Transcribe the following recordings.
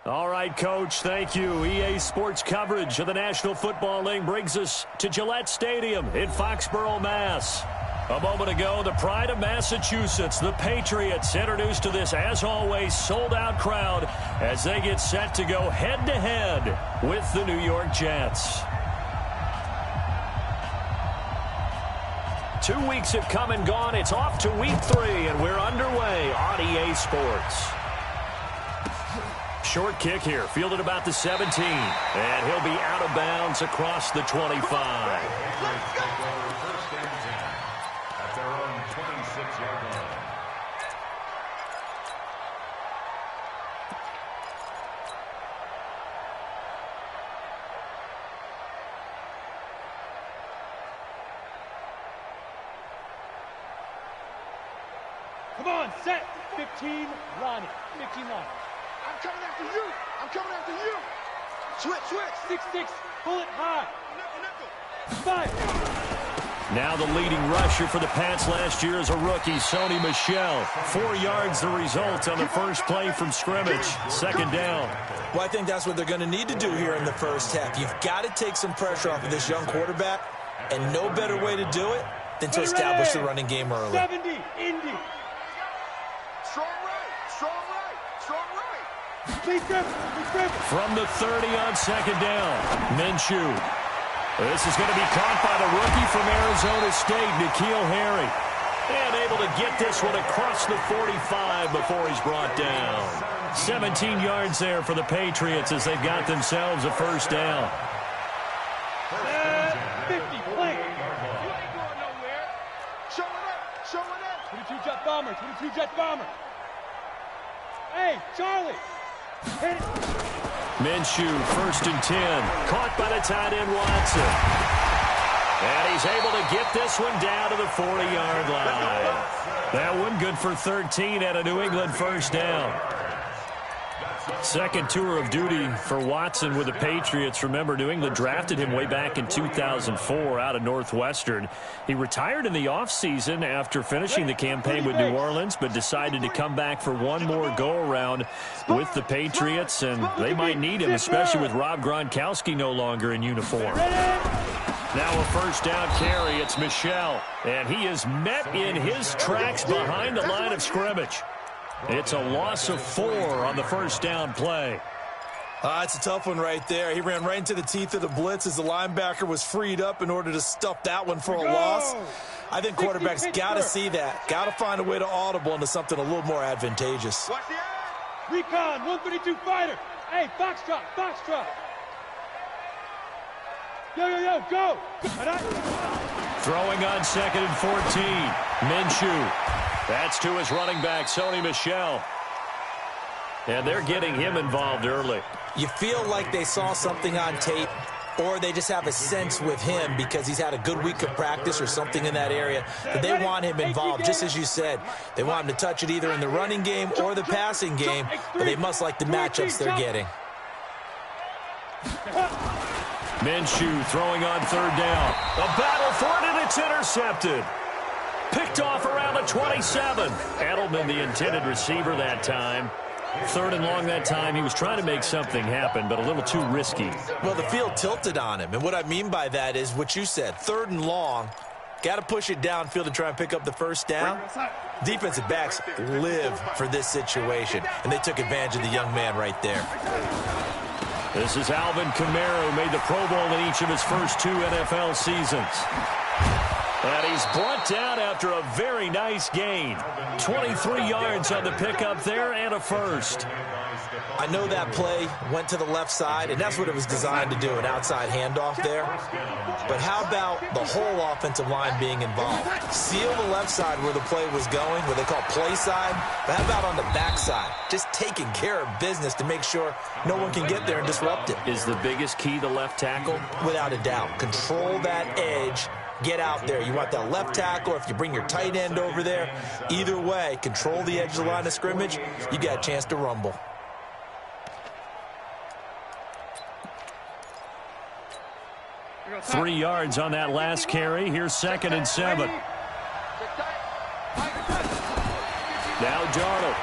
All right, Coach, thank you. EA Sports coverage of the National Football League brings us to Gillette Stadium in Foxborough, Mass. A moment ago, the pride of Massachusetts, the Patriots, introduced to this, as always, sold-out crowd as they get set to go head-to-head with the New York Jets. 2 weeks have come and gone. It's off to week 3, and we're underway on EA Sports. Short kick here, fielded about the 17, and he'll be out of bounds across the 25. At their own 26-yard line. Come on, set. 15, Lonnie. 15, Lonnie. I'm coming after you. I'm coming after you. Switch. 6-6. Pull it high. 5. Now the leading rusher for the Pats last year is a rookie, Sony Michel. 4 yards the result on the first play from scrimmage. Second down. Well, I think that's what they're going to need to do here in the first half. You've got to take some pressure off of this young quarterback, and no better way to do it than to establish the running game early. 70, Indy. Strong right. From the 30 on second down, Minshew. This is going to be caught by the rookie from Arizona State, N'Keal Harry. And able to get this one across the 45 before he's brought down. 17 yards there for the Patriots as they've got themselves a first down. 50, play. You ain't going nowhere. Showing up. 22 Jet Bomber. Hey, Charlie. Hit it. Minshew, 1st and 10. Caught by the tight end, Watson. And he's able to get this one down to the 40-yard line. That one good for 13 at a New England first down. Second tour of duty for Watson with the Patriots. Remember, New England drafted him way back in 2004 out of Northwestern. He retired in the offseason after finishing the campaign with New Orleans, but decided to come back for one more go-around with the Patriots, and they might need him, especially with Rob Gronkowski no longer in uniform. Now a first down carry. It's Michel, and he is met in his tracks behind the line of scrimmage. It's a loss of 4 on the first down play. It's a tough one right there. He ran right into the teeth of the blitz as the linebacker was freed up in order to stuff that one for a loss. I think quarterbacks got to see that. Got to find a way to audible into something a little more advantageous. Recon, 132 fighter. Hey, Foxtrot. Yo, go. Throwing on 2nd and 14. Minshew. That's to his running back, Sony Michel. And they're getting him involved early. You feel like they saw something on tape, or they just have a sense with him because he's had a good week of practice or something in that area that they want him involved, just as you said. They want him to touch it either in the running game or the passing game, but they must like the matchups they're getting. Minshew throwing on 3rd down. A battle for it, and it's intercepted. Picked off around the 27. Edelman, the intended receiver that time. 3rd and long that time. He was trying to make something happen, but a little too risky. Well, the field tilted on him, and what I mean by that is what you said. 3rd and long. Got to push it downfield to try and pick up the first down. Defensive backs live for this situation, and they took advantage of the young man right there. This is Alvin Kamara, who made the Pro Bowl in each of his first 2 NFL seasons. And he's brought down after a very nice gain. 23 yards on the pickup there and a first. I know that play went to the left side, and that's what it was designed to do, an outside handoff there. But how about the whole offensive line being involved? Seal the left side where the play was going, what they call play side. But how about on the back side? Just taking care of business to make sure no one can get there and disrupt it. Is the biggest key the left tackle? Without a doubt. Control that edge. Get out there. You want that left tackle, or if you bring your tight end over there, either way, control the edge of the line of scrimmage, you got a chance to rumble. Three yards on that last carry. Here's 2nd and 7. Now Darnold.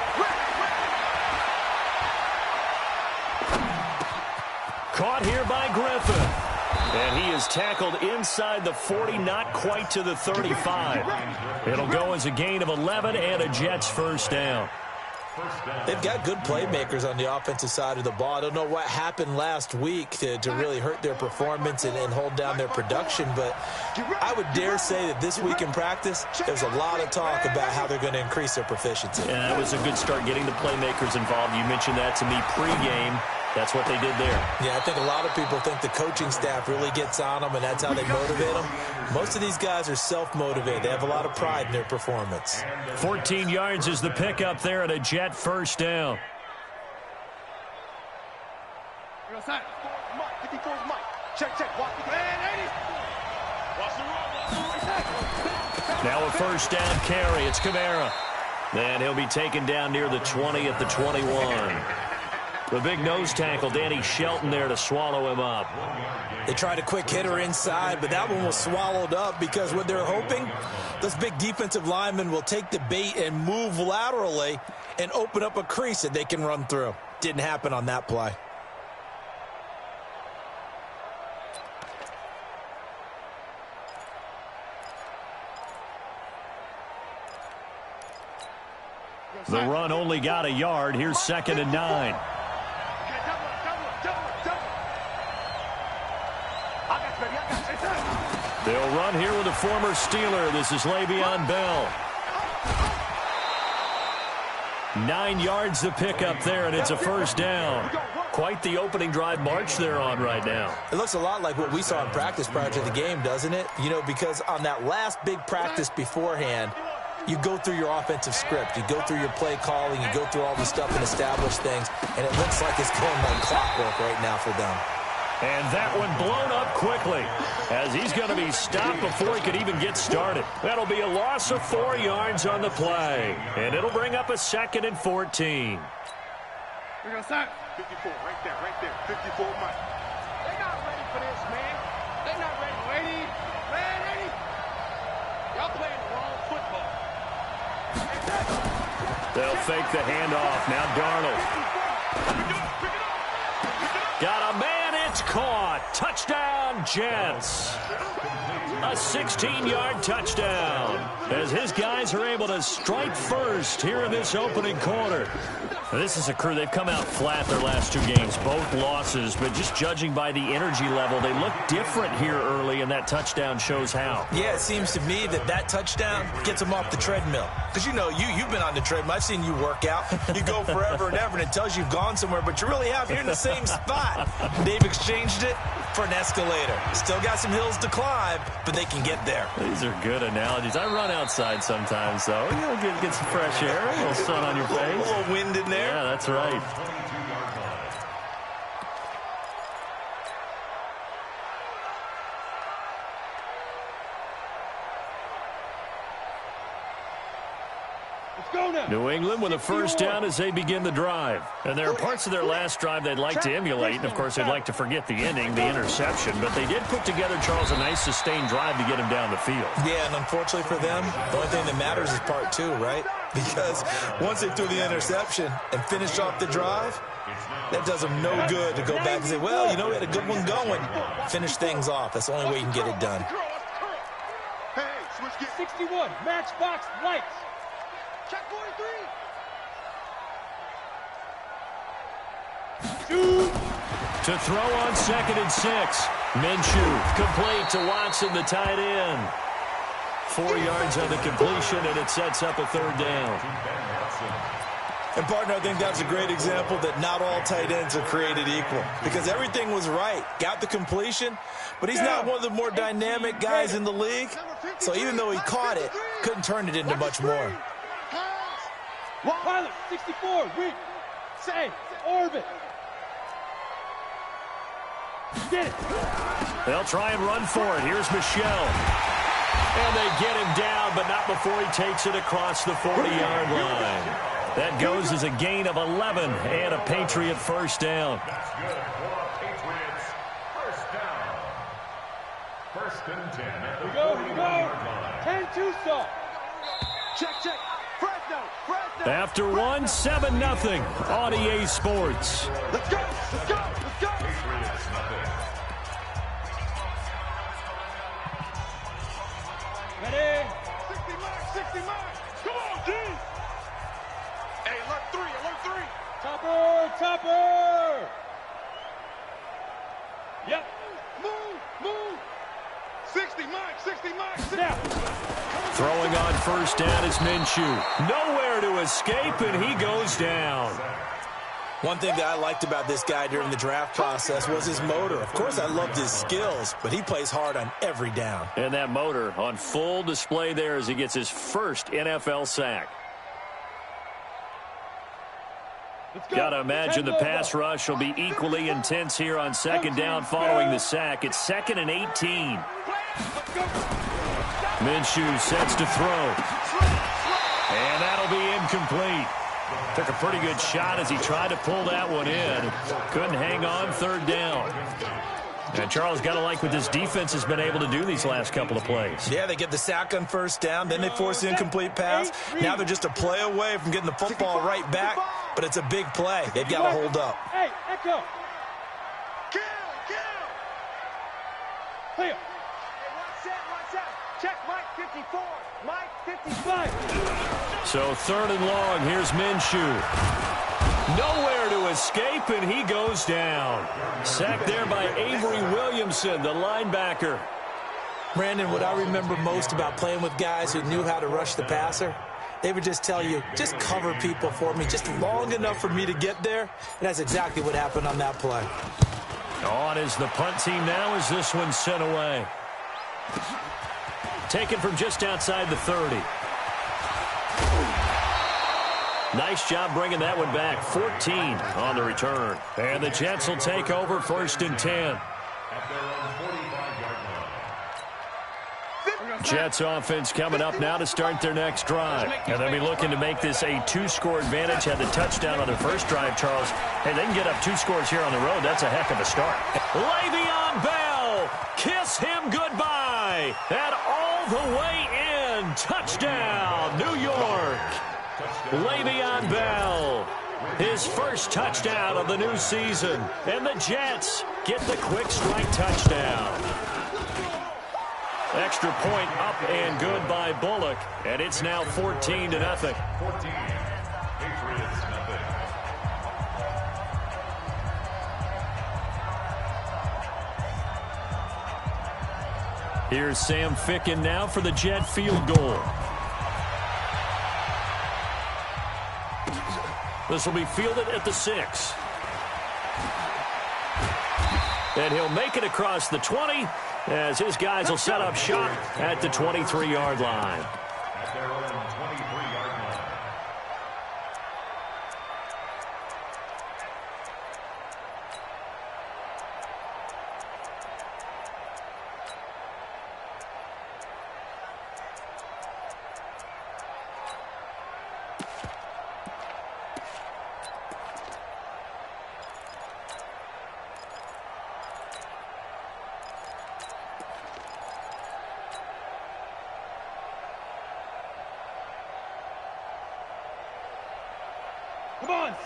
Caught here by Griffin. And he is tackled inside the 40, not quite to the 35. It'll go as a gain of 11 and a Jets first down. They've got good playmakers on the offensive side of the ball. I don't know what happened last week to really hurt their performance and hold down their production, but I would dare say that this week in practice, there's a lot of talk about how they're going to increase their proficiency. Yeah, that was a good start getting the playmakers involved. You mentioned that to me pregame. That's what they did there. Yeah, I think a lot of people think the coaching staff really gets on them, and that's how they motivate them. Most of these guys are self-motivated. They have a lot of pride in their performance. 14 yards is the pickup there and a Jet first down. Now a first down carry. It's Kamara. And he'll be taken down near the 20 at the 21. The big nose tackle, Danny Shelton, there to swallow him up. They tried a quick hitter inside, but that one was swallowed up because what they're hoping, those big defensive linemen will take the bait and move laterally and open up a crease that they can run through. Didn't happen on that play. The run only got a yard. Here's 2nd and 9. They'll run here with a former Steeler. This is Le'Veon Bell. 9 yards to pick up there, and it's a first down. Quite the opening drive march they're on right now. It looks a lot like what we saw in practice prior to the game, doesn't it? You know, because on that last big practice beforehand, you go through your offensive script. You go through your play calling. You go through all the stuff and establish things, and it looks like it's going like clockwork right now for them. And that one blown up quickly as he's going to be stopped before he could even get started. That'll be a loss of 4 yards on the play. And it'll bring up a 2nd and 14. We're going to start. 54, right there. 54, Mike. They're not ready for this, man. They're not ready. Ready? Y'all playing the wrong football. They'll fake the handoff. Now Darnold. Got a man. It's caught. Touchdown, Jets. A 16-yard touchdown as his guys are able to strike first here in this opening quarter. This is a crew. They've come out flat their last 2 games, both losses, but just judging by the energy level, they look different here early, and that touchdown shows how. Yeah, it seems to me that touchdown gets them off the treadmill. Because, you know, you've been on the treadmill. I've seen you work out. You go forever and ever, and it tells you you've gone somewhere, but you really have. You're in the same spot. They've exchanged it for an escalator. Still got some hills to climb, but they can get there. These are good analogies. I run outside sometimes, though. You'll get some fresh air, a little sun on your face. A little wind in there. Yeah, that's right. New England with a first down as they begin the drive. And there are parts of their last drive they'd like to emulate. And, of course, they'd like to forget the ending, the interception. But they did put together, Charles, a nice sustained drive to get him down the field. Yeah, and unfortunately for them, the only thing that matters is part 2, right? Because once they threw the interception and finished off the drive, that does them no good to go back and say, well, you know, we had a good one going. Finish things off. That's the only way you can get it done. Hey, switch gear. 61, Matchbox Lights. Check 43. To throw on 2nd and 6. Minshew complete to Watson, the tight end. 4 yards on the completion, and it sets up a 3rd down. And, partner, I think that's a great example that not all tight ends are created equal. Because everything was right. Got the completion, but he's not one of the more dynamic guys in the league. So even though he caught it, couldn't turn it into much more. Pilot, 64, weak. Say, orbit. Get it. They'll try and run for it. Here's Michelle. And they get him down, but not before he takes it across the 40-yard line. That goes as a gain of 11 and a Patriot first down. That's good for Patriots. First down. 1st and 10 at the 40-yard line. 10 Tucson. Check. Fresno. After one, 7-0 on EA Sports. Let's go. Yep. Move. 60, Mike, 60, Mike. Now. Throwing on first down is Minshew. Nowhere to escape, and he goes down. One thing that I liked about this guy during the draft process was his motor. Of course, I loved his skills, but he plays hard on every down. And that motor on full display there as he gets his first NFL sack. Got to imagine the pass rush will be equally intense here on second down following the sack. It's 2nd and 18. Minshew sets to throw. And that'll be incomplete. Took a pretty good shot as he tried to pull that one in. Couldn't hang on, 3rd down. And Charles, got to like what this defense has been able to do these last couple of plays. Yeah, they get the sack on first down, then they force the incomplete pass. Now they're just a play away from getting the football right back, but it's a big play. They've got to hold up. Hey, Echo. Kill. Clear. Watch out. Check Mike 54. Mike 55. So 3rd and long, here's Minshew. Nowhere to escape, and he goes down. Sacked there by Avery Williamson, the linebacker. Brandon, what I remember most about playing with guys who knew how to rush the passer, they would just tell you, just cover people for me, just long enough for me to get there. And that's exactly what happened on that play. On is the punt team now as this one's sent away. Taken from just outside the 30. Nice job bringing that one back. 14 on the return. And the Jets will take over 1st and 10. Jets offense coming up now to start their next drive. And they'll be looking to make this a 2-score advantage. Had the touchdown on their first drive, Charles. Hey, they can get up 2 scores here on the road. That's a heck of a start. Le'Veon Bell, kiss him goodbye. And all the way in. Touchdown, New York. Le'Veon Bell, his first touchdown of the new season. And the Jets get the quick strike touchdown. Extra point up and good by Bullock. And it's now 14-0. 14. Patriots, nothing. Here's Sam Ficken now for the Jet field goal. This will be fielded at the 6. And he'll make it across the 20 as his guys will set up shop at the 23-yard line. At their own 23-yard line.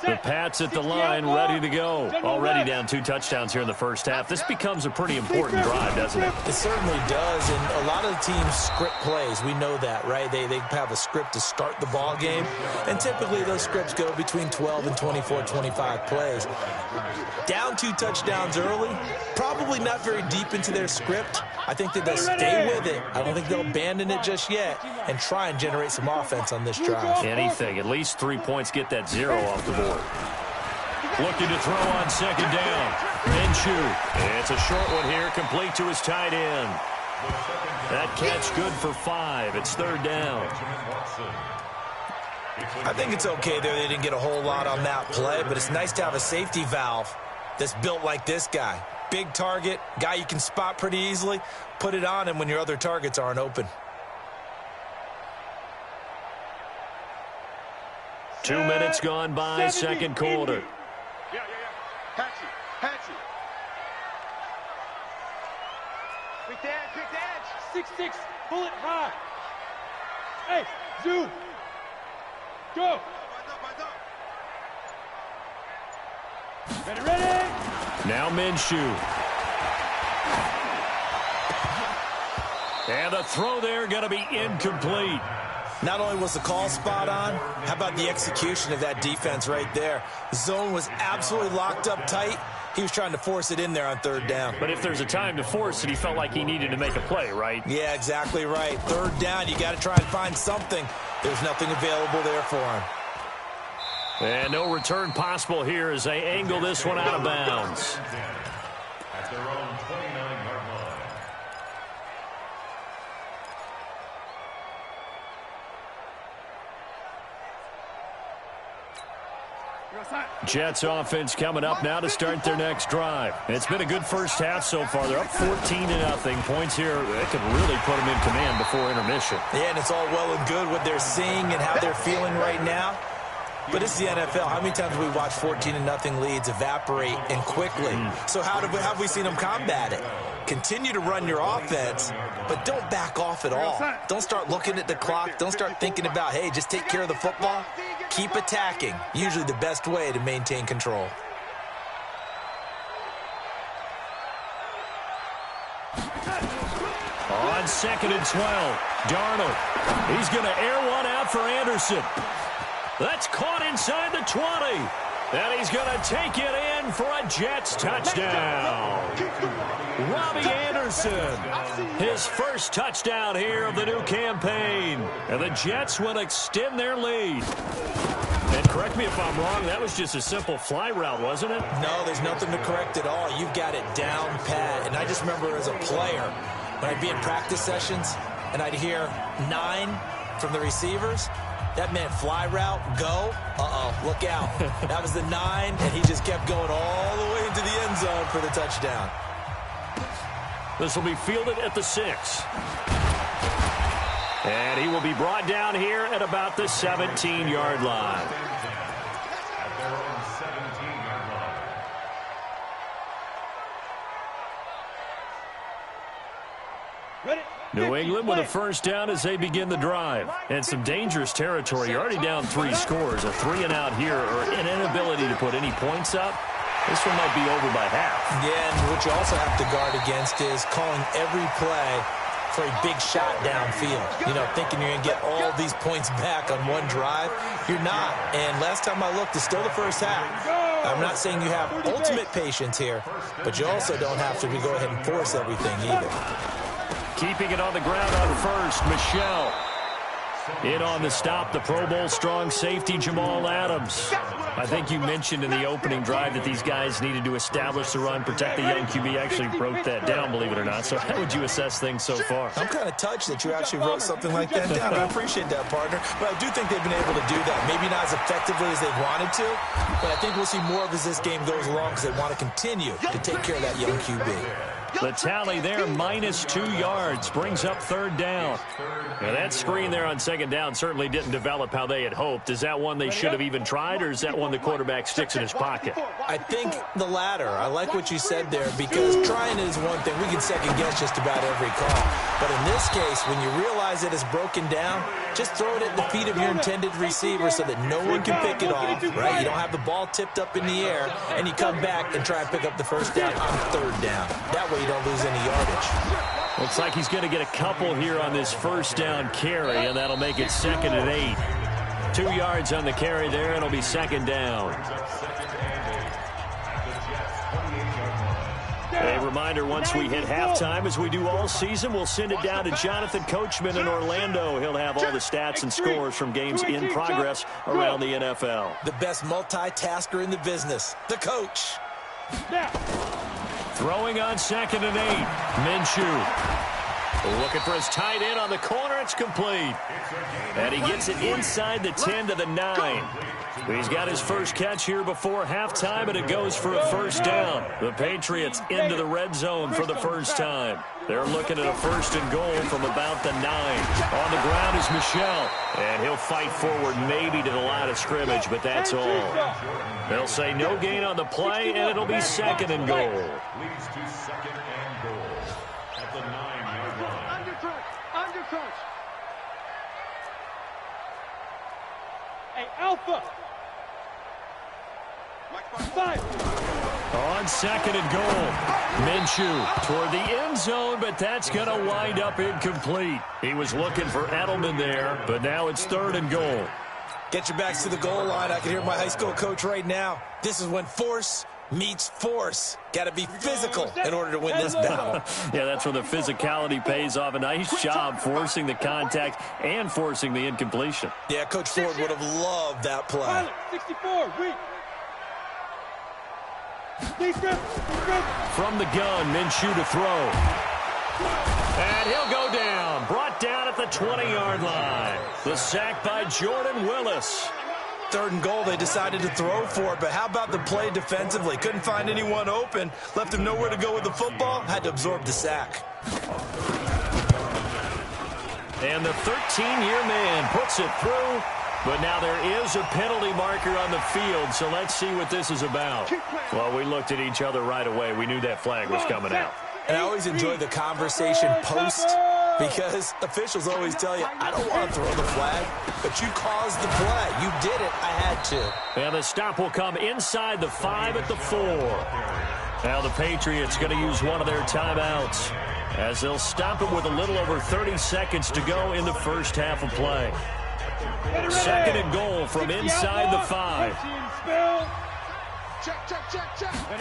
The Pats at the line, ready to go. Already down 2 touchdowns here in the first half. This becomes a pretty important drive, doesn't it? It certainly does, and a lot of the teams script plays. We know that, right? They have a script to start the ball game, and typically those scripts go between 12 and 24, 25 plays. Down 2 touchdowns early, probably not very deep into their script. I think that they'll stay with it. I don't think they'll abandon it just yet and try and generate some offense on this drive. Anything, at least 3 points, get that 0 off the board. Looking to throw on 2nd down. Minshew. It's a short one here, complete to his tight end. That catch good for 5. It's 3rd down. I think it's okay there. They didn't get a whole lot on that play, but it's nice to have a safety valve that's built like this guy. Big target, guy you can spot pretty easily. Put it on him when your other targets aren't open. 2 minutes gone by, second quarter. Yeah. Hatchy. Quick edge. 6-6, bullet high. Hey, zoom. Go. Ready. Now Minshew. And a throw there going to be incomplete. Not only was the call spot on, how about the execution of that defense right there? The zone was absolutely locked up tight. He was trying to force it in there on 3rd down. But if there's a time to force it, he felt like he needed to make a play, right? Yeah, exactly right. 3rd down, you got to try and find something. There's nothing available there for him. And no return possible here as they angle this one out of bounds. At their own 29-yard line. Jets offense coming up now to start their next drive. It's been a good first half so far. They're up 14-0. Points here that could really put them in command before intermission. Yeah, and it's all well and good what they're seeing and how they're feeling right now. But it's the NFL. How many times have we watched 14-0 leads evaporate and quickly? So how have we seen them combat it? Continue to run your offense, but don't back off at all. Don't start looking at the clock. Don't start thinking about, hey, just take care of the football. Keep attacking. Usually the best way to maintain control. On 2nd and 12, Darnold. He's going to air one out for Anderson. That's caught inside the 20. And he's going to take it in for a Jets touchdown. Robbie Anderson, his first touchdown here of the new campaign. And the Jets will extend their lead. And correct me if I'm wrong, that was just a simple fly route, wasn't it? No, there's nothing to correct at all. You've got it down pat. And I just remember as a player, when I'd be in practice sessions and I'd hear 9 from the receivers, that meant fly route, go, look out. That was the 9, and he just kept going all the way into the end zone for the touchdown. This will be fielded at the 6. And he will be brought down here at about the 17-yard line. At their own 17-yard line. Ready? New England with a first down as they begin the drive. And some dangerous territory. You're already down 3 scores. A 3-and-out here or an inability to put any points up. This one might be over by half. Yeah, and what you also have to guard against is calling every play for a big shot downfield. You know, thinking you're going to get all these points back on one drive. You're not. And last time I looked, it's still the first half. I'm not saying you have ultimate patience here, but you also don't have to go ahead and force everything either. Keeping it on the ground on first, Michel. In on the stop, the Pro Bowl strong safety, Jamal Adams. I think you mentioned in the opening drive that these guys needed to establish the run, protect the young QB. Actually broke that down, believe it or not. So how would you assess things so far? I'm kind of touched that you actually wrote something like that down. I appreciate that, partner. But I do think they've been able to do that. Maybe not as effectively as they wanted to, but I think we'll see more of as this game goes along because they want to continue to take care of that young QB. The tally there, -2 yards, brings up 3rd down. Now that screen there on 2nd down certainly didn't develop how they had hoped. Is that one they should have even tried, or is that one the quarterback sticks in his pocket? I think the latter. I like what you said there because trying is one thing. We can second guess just about every call. But in this case, when you realize it is broken down, just throw it at the feet of your intended receiver so that no one can pick it off, right? You don't have the ball tipped up in the air, and you come back and try and pick up the first down on 3rd down. That way you don't lose any yardage. Looks like he's going to get a couple here on this first down carry, and that'll make it 2nd and 8. 2 yards on the carry there, and it'll be 2nd down. A reminder, once we hit halftime, as we do all season, we'll send it down to Jonathan Coachman in Orlando. He'll have all the stats and scores from games in progress around the NFL. The best multitasker in the business, the coach. Throwing on 2nd and 8. Minshew. Looking for his tight end on the corner. It's complete. And he gets it inside the 10 to the 9. He's got his first catch here before halftime, and it goes for a first down. The Patriots into the red zone for the first time. They're looking at a 1st and goal from about the 9. On the ground is Michel, and he'll fight forward maybe to the line of scrimmage, but that's all. They'll say no gain on the play, and it'll be 2nd and goal. Leads to 2nd and goal at the 9-yard line. Undercrunch. Hey, Alpha. 5. On 2nd and goal, Minshew toward the end zone, but that's going to wind up incomplete. He was looking for Edelman there, but now it's 3rd and goal. Get your backs to the goal line. I can hear my high school coach right now. This is when force meets force. Got to be physical in order to win this battle. Yeah, that's where the physicality pays off. A nice job forcing the contact and forcing the incompletion. Yeah, Coach Ford would have loved that play. 64, weak. From the gun, Minshew to throw. And he'll go down. Brought down at the 20-yard line. The sack by Jordan Willis. 3rd and goal, they decided to throw for it, but how about the play defensively? Couldn't find anyone open, left him nowhere to go with the football, had to absorb the sack. And the 13-year man puts it through, but now there is a penalty marker on the field, so let's see what this is about. Well, we looked at each other right away. We knew that flag was coming out. And I always enjoy the conversation post, because officials always tell you, I don't want to throw the flag, but you caused the play. You did it. I had to. And the stop will come inside the 5 at the 4. Now the Patriots going to use one of their timeouts as they'll stop it with a little over 30 seconds to go in the first half of play. 2nd and goal from inside the 5.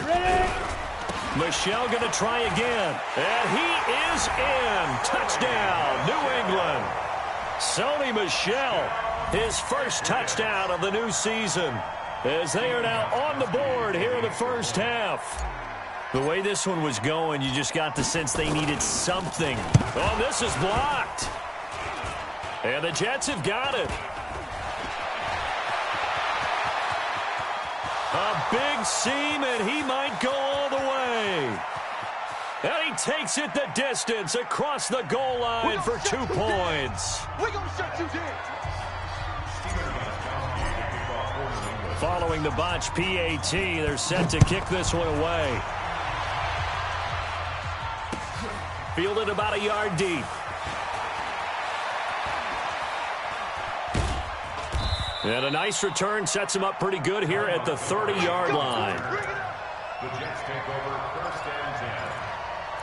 Ready? Michel going to try again. And he is in. Touchdown, New England. Sony Michel, his first touchdown of the new season, as they are now on the board here in the first half. The way this one was going, you just got the sense they needed something. Oh, this is blocked. And the Jets have got it. A big seam, and he might go all the way. And he takes it the distance across the goal line for 2 points. We're going to shut you down. Following the botch PAT, they're set to kick this one away. Fielded about a yard deep. And a nice return sets him up pretty good here at the 30-yard line. The Jets take over 1st and 10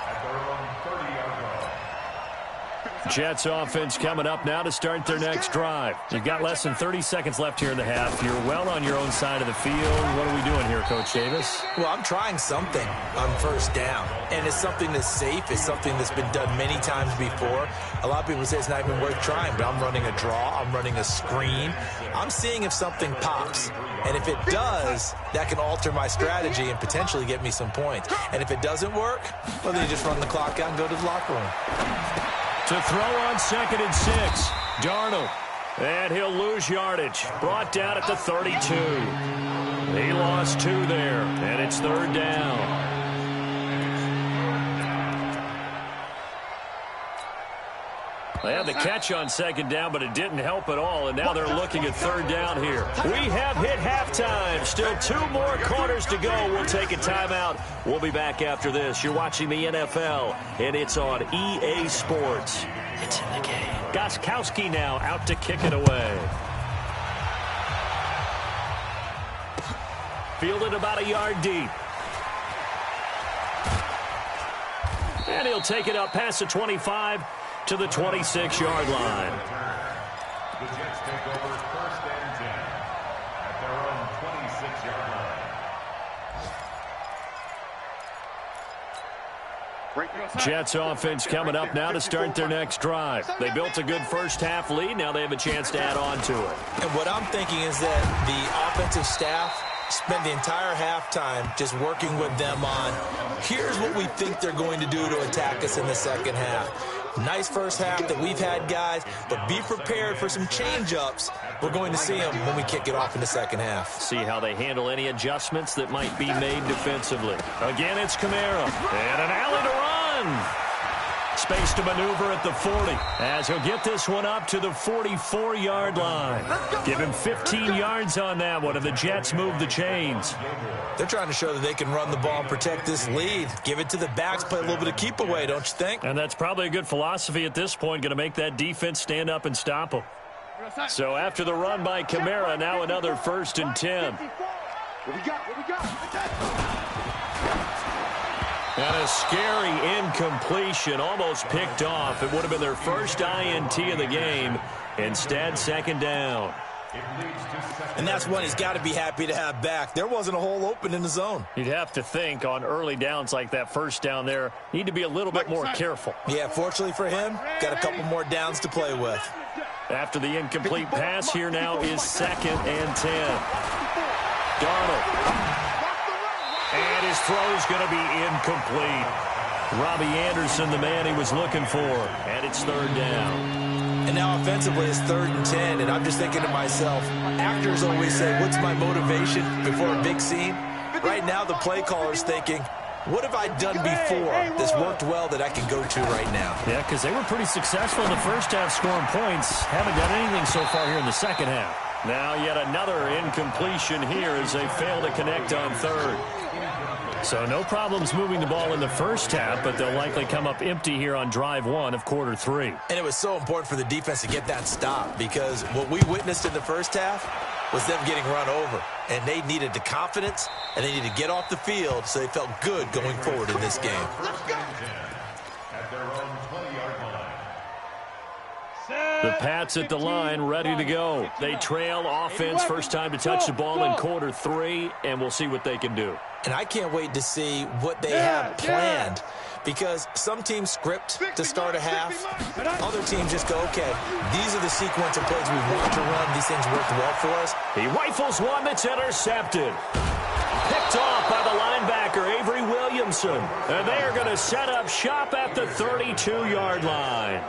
at their own 30-yard line. Jets offense coming up now to start their next drive. You've got less than 30 seconds left here in the half. You're well on your own side of the field. What are we doing here, Coach Davis? Well, I'm trying something on 1st down, and it's something that's safe. It's something that's been done many times before. A lot of people say it's not even worth trying, but I'm running a draw. I'm running a screen. I'm seeing if something pops. And if it does, that can alter my strategy and potentially get me some points. And if it doesn't work, well, then you just run the clock out and go to the locker room. To throw on 2nd and 6. Darnold. And he'll lose yardage. Brought down at the 32. He lost 2 there. And it's 3rd down. They had the catch on 2nd down, but it didn't help at all, and now they're looking at 3rd down here. We have hit halftime. Still 2 more quarters to go. We'll take a timeout. We'll be back after this. You're watching the NFL, and it's on EA Sports. It's in the game. Gostkowski now out to kick it away. Fielded about a yard deep. And he'll take it up past the 25 to the 26-yard line. The Jets take over 1st and 10 at their own 26-yard line. Jets offense coming up now to start their next drive. They built a good first half lead. Now they have a chance to add on to it. And what I'm thinking is that the offensive staff spent the entire halftime just working with them on, here's what we think they're going to do to attack us in the second half. Nice first half that we've had, guys, but be prepared for some change-ups. We're going to see them when we kick it off in the second half. See how they handle any adjustments that might be made defensively. Again, it's Kamara. And an alley to run. Space to maneuver at the 40 as he'll get this one up to the 44-yard line. Give him 15 yards on that one, and the Jets move the chains. They're trying to show that they can run the ball and protect this lead. Give it to the backs, play a little bit of keep away, don't you think? And that's probably a good philosophy at this point, going to make that defense stand up and stop them. So after the run by Kamara, now another 1st and 10. What we got? And a scary incompletion, almost picked off. It would have been their first INT of the game. Instead, 2nd down. And that's one he's got to be happy to have back. There wasn't a hole open in the zone. You'd have to think on early downs like that first down there, need to be a little bit more careful. Yeah, fortunately for him, got a couple more downs to play with. After the incomplete pass, here now is 2nd and 10. Darnold. And his throw is going to be incomplete. Robbie Anderson, the man he was looking for. And it's 3rd down. And now offensively it's 3rd and 10, and I'm just thinking to myself, actors always say, what's my motivation before a big scene? Right now the play caller's thinking, what have I done before that's worked well that I can go to right now? Yeah, because they were pretty successful in the first half scoring points. Haven't done anything so far here in the second half. Now yet another incompletion here as they fail to connect on 3rd. So no problems moving the ball in the first half, but they'll likely come up empty here on drive 1 of quarter 3. And it was so important for the defense to get that stop because what we witnessed in the first half was them getting run over. And they needed the confidence, and they needed to get off the field so they felt good going forward in this game. At their own 20-yard line. The Pats at the line, ready to go. They trail offense, first time to touch the ball in quarter 3, and we'll see what they can do. And I can't wait to see what they have planned because some teams script to start a half. Other teams just go, okay, these are the sequence of plays we want to run. These things worked well for us. He rifles one that's intercepted. Picked off by the linebacker, Avery Williamson. And they are going to set up shop at the 32-yard line.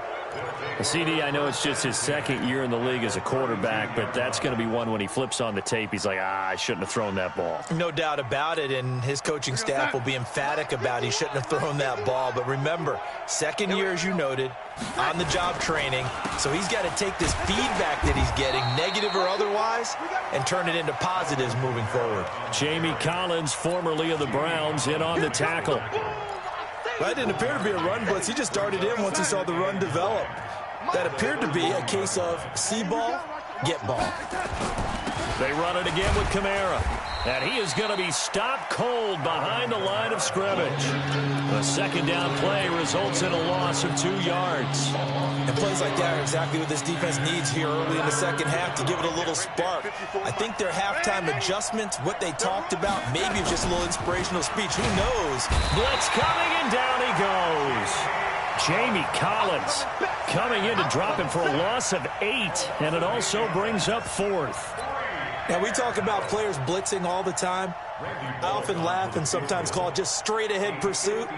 CD, I know it's just his 2nd year in the league as a quarterback, but that's going to be one when he flips on the tape. He's like, I shouldn't have thrown that ball. No doubt about it, and his coaching staff will be emphatic about he shouldn't have thrown that ball. But remember, 2nd year, as you noted, on-the-job training, so he's got to take this feedback that he's getting, negative or otherwise, and turn it into positives moving forward. Jamie Collins, formerly of the Browns, in on the tackle. That didn't appear to be a run blitz. He just darted in once he saw the run develop. That appeared to be a case of see ball, get ball. They run it again with Kamara. And he is going to be stopped cold behind the line of scrimmage. The 2nd down play results in a loss of 2 yards. And plays like that are exactly what this defense needs here early in the second half to give it a little spark. I think their halftime adjustment, what they talked about, maybe it's just a little inspirational speech. Who knows? Blitz coming, and down he goes. Jamie Collins coming in to drop him for a loss of 8, and it also brings up 4th. Now, we talk about players blitzing all the time. I often laugh and sometimes call it just straight-ahead pursuit.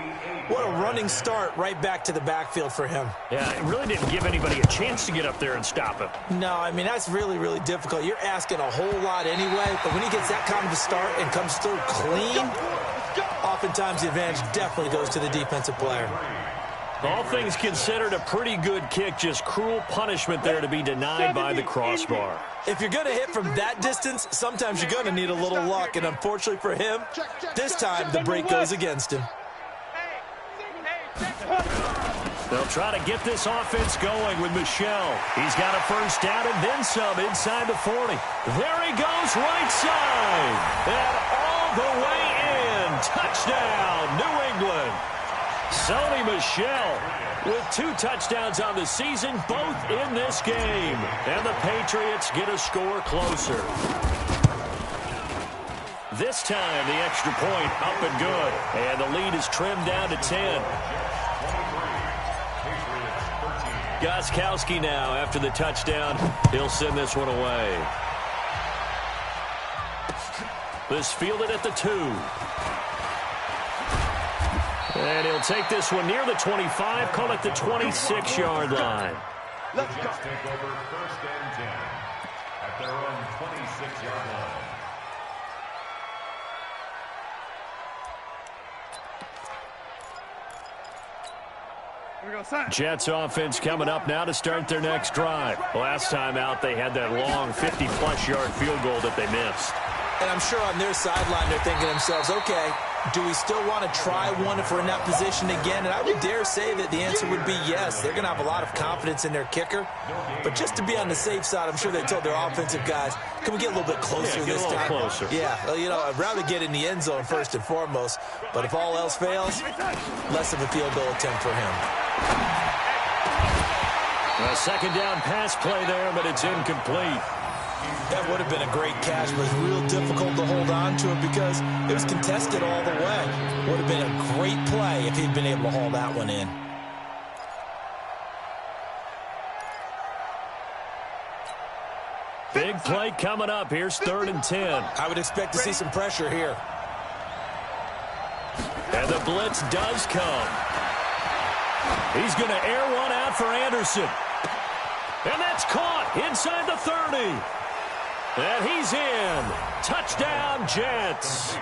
What a running start right back to the backfield for him. Yeah, it really didn't give anybody a chance to get up there and stop him. No, I mean, that's really, really difficult. You're asking a whole lot anyway, but when he gets that kind of a start and comes through clean, oftentimes the advantage definitely goes to the defensive player. All things considered, a pretty good kick, just cruel punishment there to be denied by the crossbar. If you're going to hit from that distance, sometimes you're going to need a little luck, and unfortunately for him, this time the break goes against him. They'll try to get this offense going with Michel. He's got a first down and then some inside the 40. There he goes, right side. And all the way in. Touchdown, New England. Sony Michel with 2 touchdowns on the season, both in this game. And the Patriots get a score closer. This time, the extra point up and good. And the lead is trimmed down to 10. Gostkowski now after the touchdown. He'll send this one away. This fielded at the 2. And he'll take this one near the 25, call it the 26-yard line. Let's take over 1st and 10 at their own 26-yard line. Jets offense coming up now to start their next drive. Last time out, they had that long 50-plus yard field goal that they missed. And I'm sure on their sideline they're thinking to themselves, okay, do we still want to try one if we're in that position again? And I would dare say that the answer would be yes. They're going to have a lot of confidence in their kicker. But just to be on the safe side, I'm sure they told their offensive guys, can we get a little bit closer this time? Closer. Yeah, well, you know, I'd rather get in the end zone first and foremost. But if all else fails, less of a field goal attempt for him. A 2nd down pass play there, but it's incomplete. That would have been a great catch, but it's real difficult to hold on to it because it was contested all the way. Would have been a great play if he'd been able to haul that one in. Big play coming up. Here's 3rd and 10. I would expect to see some pressure here. And the blitz does come. He's going to air one out for Anderson. And that's caught inside the 30. And he's in. Touchdown, Jets.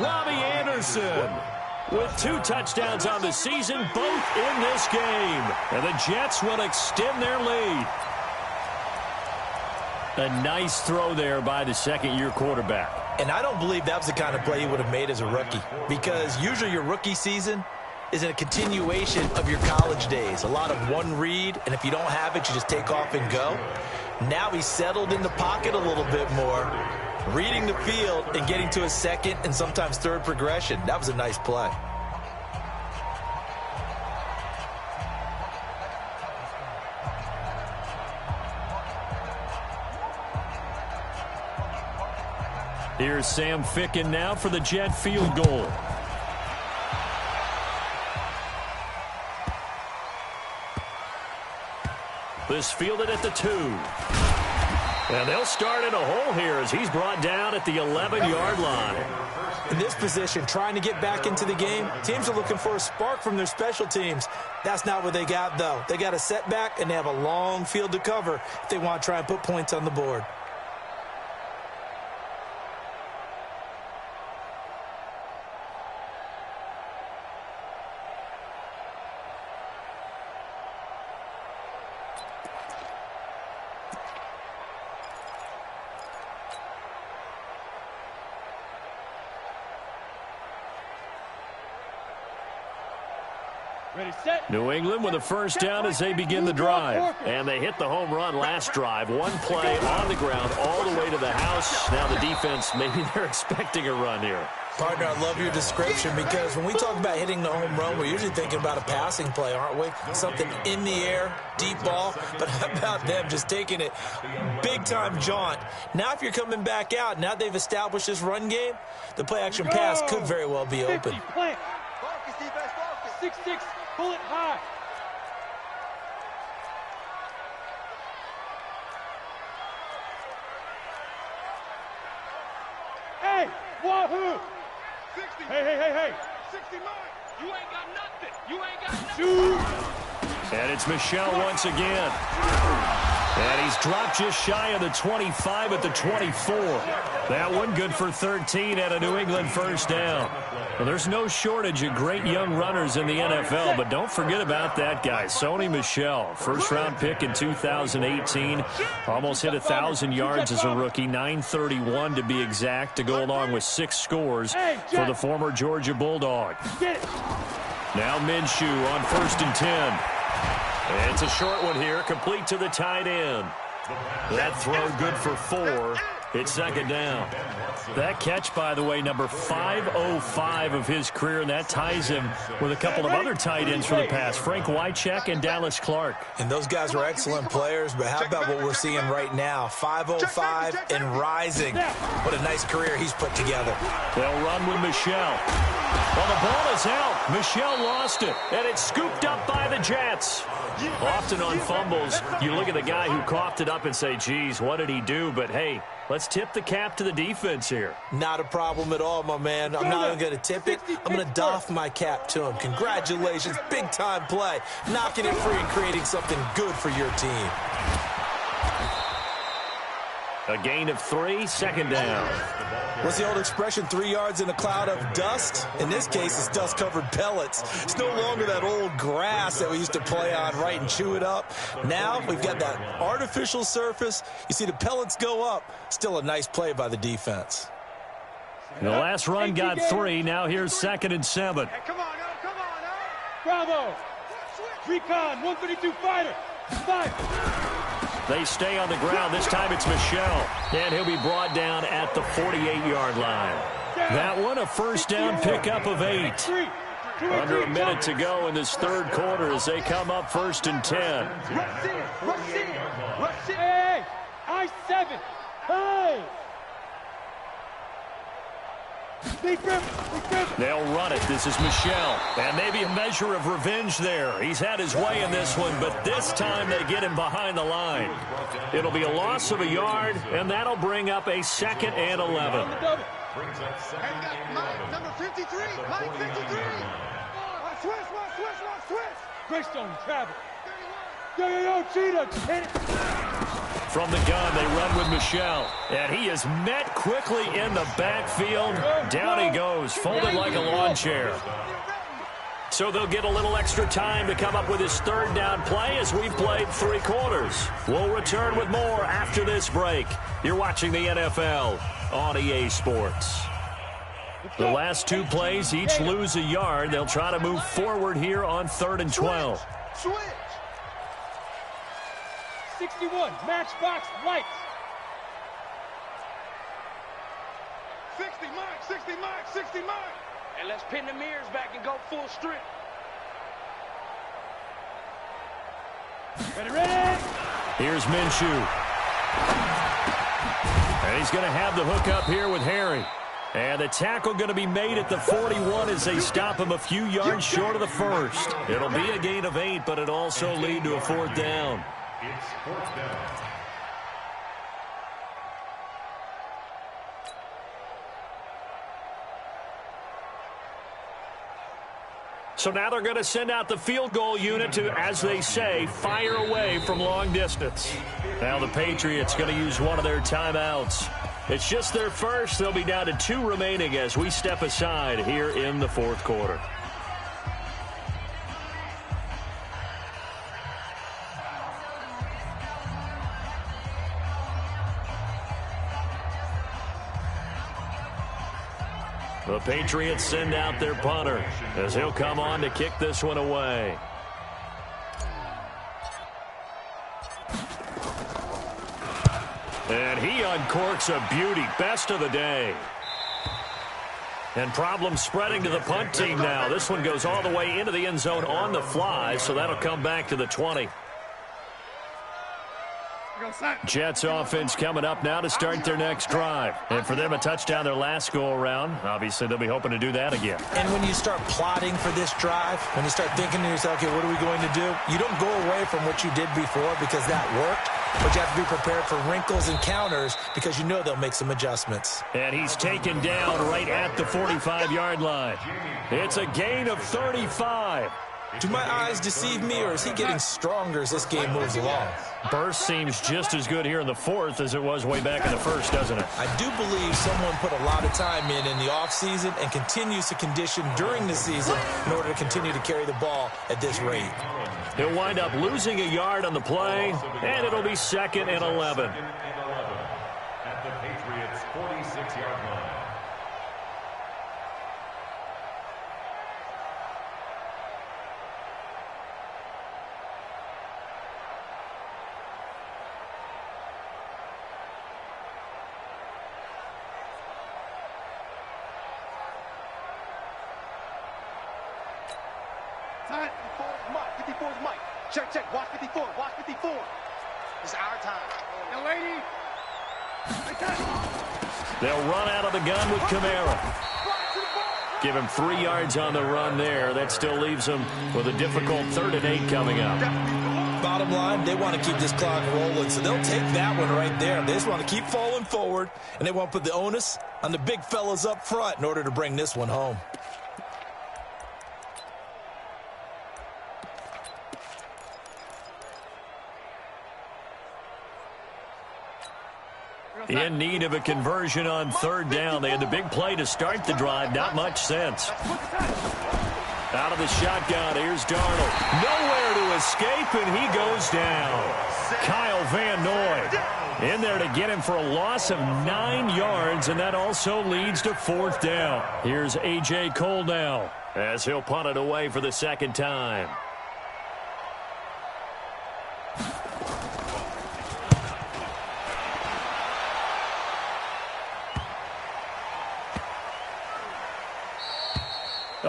Robbie Anderson with 2 touchdowns on the season, both in this game. And the Jets will extend their lead. A nice throw there by the second-year quarterback. And I don't believe that was the kind of play he would have made as a rookie, because usually your rookie season is in a continuation of your college days. A lot of one read, and if you don't have it, you just take off and go. Now he's settled in the pocket a little bit more, reading the field and getting to a second and sometimes third progression. That was a nice play. Here's Sam Ficken now for the Jet field goal. This fielded at the 2. And they'll start in a hole here as he's brought down at the 11-yard line. In this position, trying to get back into the game, teams are looking for a spark from their special teams. That's not what they got, though. They got a setback, and they have a long field to cover if they want to try and put points on the board. Ready, set. New England with a first down as they begin the drive. And they hit the home run last drive. One play on the ground all the way to the house. Now the defense, maybe they're expecting a run here. Partner, I love your description, because when we talk about hitting the home run, we're usually thinking about a passing play, aren't we? Something in the air, deep ball. But how about them just taking it big-time jaunt? Now if you're coming back out, now they've established this run game, the play-action pass could very well be open. 50, plant. 6-6, pull it high. Hey, wahoo! 60. Hey. 60 mile. You ain't got nothing. You ain't got nothing. Shoot! And it's Michel once again. And he's dropped just shy of the 25 at the 24. That one good for 13 at a New England first down. Well, there's no shortage of great young runners in the NFL, but don't forget about that guy, Sony Michel. First-round pick in 2018. Almost hit 1,000 yards as a rookie, 931 to be exact, to go along with 6 scores for the former Georgia Bulldog. Now Minshew on 1st and 10. And it's a short one here, complete to the tight end. That throw good for 4. It's second down. That catch, by the way, number 505 of his career, and that ties him with a couple of other tight ends for the past, Frank Wycheck and Dallas Clark. And those guys are excellent players, but how about what we're seeing right now? 505 and rising. What a nice career he's put together. They'll run with Michel. Well, the ball is out. Michel lost it, and it's scooped up by the Jets. Often on fumbles, you look at the guy who coughed it up and say, geez, what did he do? But, hey, let's tip the cap to the defense here. Not a problem at all, my man. I'm not even going to tip it. I'm going to doff my cap to him. Congratulations. Big-time play. Knocking it free and creating something good for your team. A gain of 3, second down. What's the old expression, 3 yards in a cloud of dust? In this case, it's dust-covered pellets. It's no longer that old grass that we used to play on, right, and chew it up. Now we've got that artificial surface. You see the pellets go up. Still a nice play by the defense. The last run got 3. Now here's 2nd and 7. Hey, come on, Bravo! Recon, 132 fighter. Fire! They stay on the ground. This time it's Michel. And he'll be brought down at the 48-yard line. That one, a first down pickup of 8. Under a minute to go in this third quarter as they come up 1st and 10. Hey, By 7. Hey! They'll run it. This is Michel. And maybe a measure of revenge there. He's had his way in this one, but this time they get him behind the line. It'll be a loss of a yard, and that'll bring up a 2nd and 11. Mike, number 53. Mike, 53. Switch. Greystone travel. Yo, Cheetah. Hit it. From the gun, they run with Michel. And he is met quickly in the backfield. Down he goes, folded like a lawn chair. So they'll get a little extra time to come up with his 3rd down play as we've played 3 quarters. We'll return with more after this break. You're watching the NFL on EA Sports. The last 2 plays each lose a yard. They'll try to move forward here on 3rd and 12. Switch. 61, matchbox lights. 60 Mike. And let's pin the mirrors back and go full strip. Ready. Here's Minshew. And he's going to have the hook up here with Harry. And the tackle going to be made at the 41 as they stop him a few yards short of the 1st. It'll be a gain of 8, but it also lead to a 4th down. It's 4th down. So now they're going to send out the field goal unit to, as they say, fire away from long distance. Now the Patriots going to use one of their timeouts. It's just their first. They'll be down to 2 remaining as we step aside here in the 4th quarter. The Patriots send out their punter as he'll come on to kick this one away. And he uncorks a beauty. Best of the day. And problems spreading to the punt team now. This one goes all the way into the end zone on the fly, so that'll come back to the 20. Jets offense coming up now to start their next drive. And for them, a touchdown their last go-around. Obviously, they'll be hoping to do that again. And when you start plotting for this drive, when you start thinking to yourself, okay, what are we going to do? You don't go away from what you did before because that worked. But you have to be prepared for wrinkles and counters because you know they'll make some adjustments. And he's taken down right at the 45-yard line. It's a gain of 35. Do my eyes deceive me, or is he getting stronger as this game moves along? Burst seems just as good here in the 4th as it was way back in the 1st, doesn't it? I do believe someone put a lot of time in the offseason and continues to condition during the season in order to continue to carry the ball at this rate. He'll wind up losing a yard on the play, and it'll be 2nd and 11. At the Patriots' 46-yard line. Time. 54's Mike. Check. Watch 54. It's our time. Now, lady. They'll run out of the gun with Kamara. Give him 3 yards on the run there. That still leaves him with a difficult 3rd and 8 coming up. Bottom line, they want to keep this clock rolling, so they'll take that one right there. They just want to keep falling forward, and they want to put the onus on the big fellas up front in order to bring this one home. In need of a conversion on 3rd down. They had the big play to start the drive. Not much sense. Out of the shotgun, here's Darnold. Nowhere to escape, and he goes down. Kyle Van Noy in there to get him for a loss of 9 yards, and that also leads to 4th down. Here's A.J. Cole now as he'll punt it away for the 2nd time.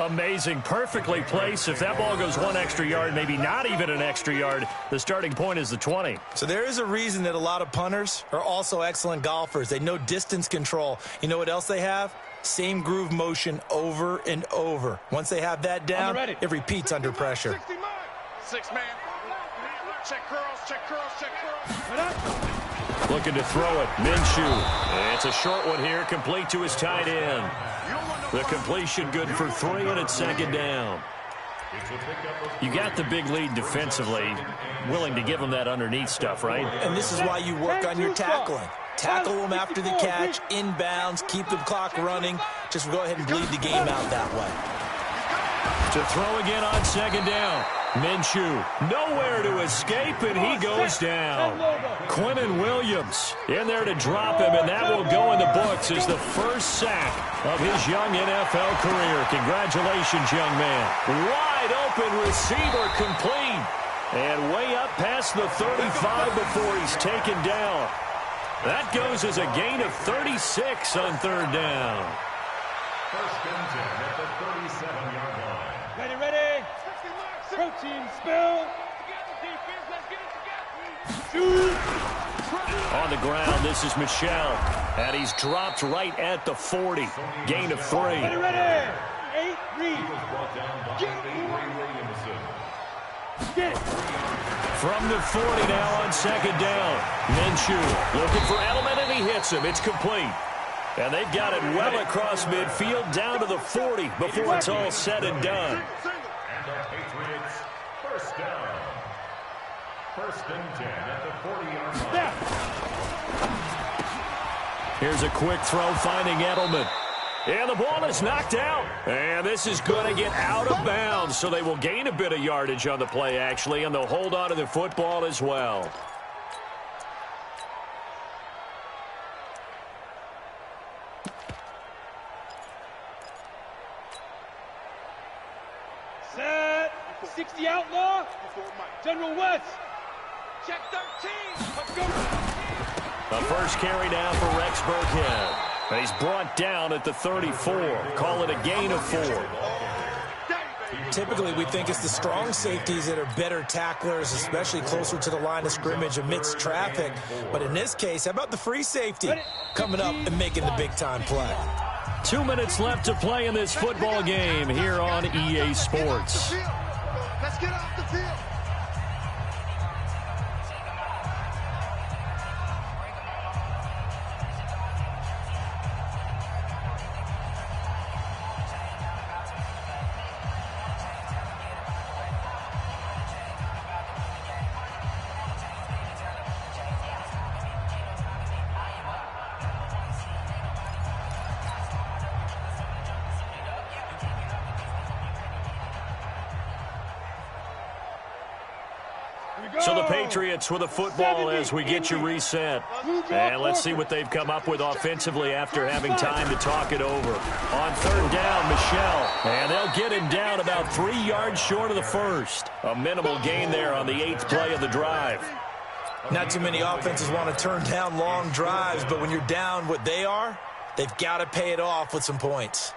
Amazing. Perfectly placed. If that ball goes one extra yard, maybe not even an extra yard, the starting point is the 20. So there is a reason that a lot of punters are also excellent golfers. They know distance control. You know what else they have? Same groove motion over and over. Once they have that down, it repeats under pressure. 6 man. Check curls, check curls, check curls. Looking to throw it. Minshew. It's a short one here, complete to his tight end. The completion good for 3, and it's second down. You got the big lead defensively. Willing to give them that underneath stuff, right? And this is why you work on your tackling. Tackle them after the catch, inbounds, keep the clock running. Just go ahead and bleed the game out that way. To throw again on second down. Minshew, nowhere to escape, and he goes down. Quinnen Williams in there to drop him, and that will go in the books as the first sack of his young NFL career. Congratulations, young man. Wide open receiver complete. And way up past the 35 before he's taken down. That goes as a gain of 36 on third down. First and 10 at the 37-yard line. Ready, ready. Protein spill. Shoot. On the ground, this is Michel. And he's dropped right at the 40. Gain of 3. Ready, ready. 8 read. Brought down by Avery Williamson. Get it. From the 40 now on second down. Minshew looking for Edelman, and he hits him. It's complete. And they've got it well across midfield down to the 40 before it's all said and done. And the Patriots first down. First and 10 at the 40-yard line. Here's a quick throw finding Edelman. And the ball is knocked out. And this is going to get out of bounds, so they will gain a bit of yardage on the play, actually, and they'll hold on to the football as well. Set. 60 outlaw. General West. Check 13. Let's go. A first carry now for Rex Burkhead. And he's brought down at the 34. Call it a gain of 4. Typically, we think it's the strong safeties that are better tacklers, especially closer to the line of scrimmage amidst traffic. But in this case, how about the free safety coming up and making the big-time play? 2 minutes left to play in this football game here on EA Sports. Let's get off the field. So the Patriots with a football as we get you reset. And let's see what they've come up with offensively after having time to talk it over. On third down, Michel. And they'll get him down about 3 yards short of the first. A minimal gain there on the 8th play of the drive. Not too many offenses want to turn down long drives, but when you're down what they are, they've got to pay it off with some points.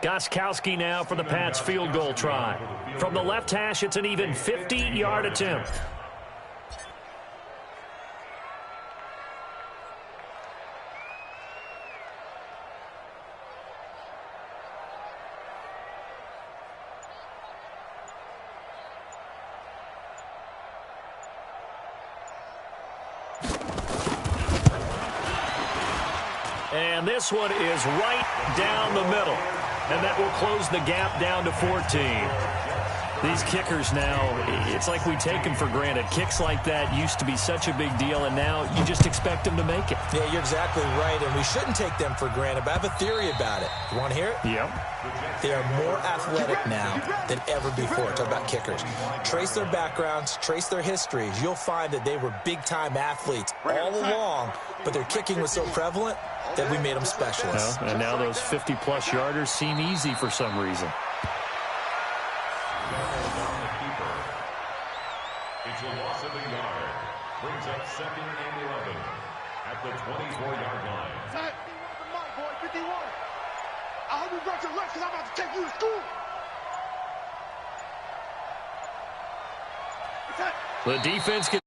Gostkowski now for the Pats field goal try. From the left hash, it's an even 50-yard attempt. And this one is right down the middle. And that will close the gap down to 14. These kickers now, it's like we take them for granted. Kicks like that used to be such a big deal, and now you just expect them to make it. Yeah, you're exactly right, and we shouldn't take them for granted, but I have a theory about it. You want to hear it? Yep. They are more athletic now than ever before. Talk about kickers. Trace their backgrounds, trace their histories. You'll find that they were big-time athletes all along, but their kicking was so prevalent that we made them specialists. Well, and now those 50-plus yarders seem easy for some reason. It's a loss of a yard. Brings up second and 11. at the 24-yard line. Set. 51 boy, 51. I hope you brought your lunch because I'm about to take you to school. The defense gets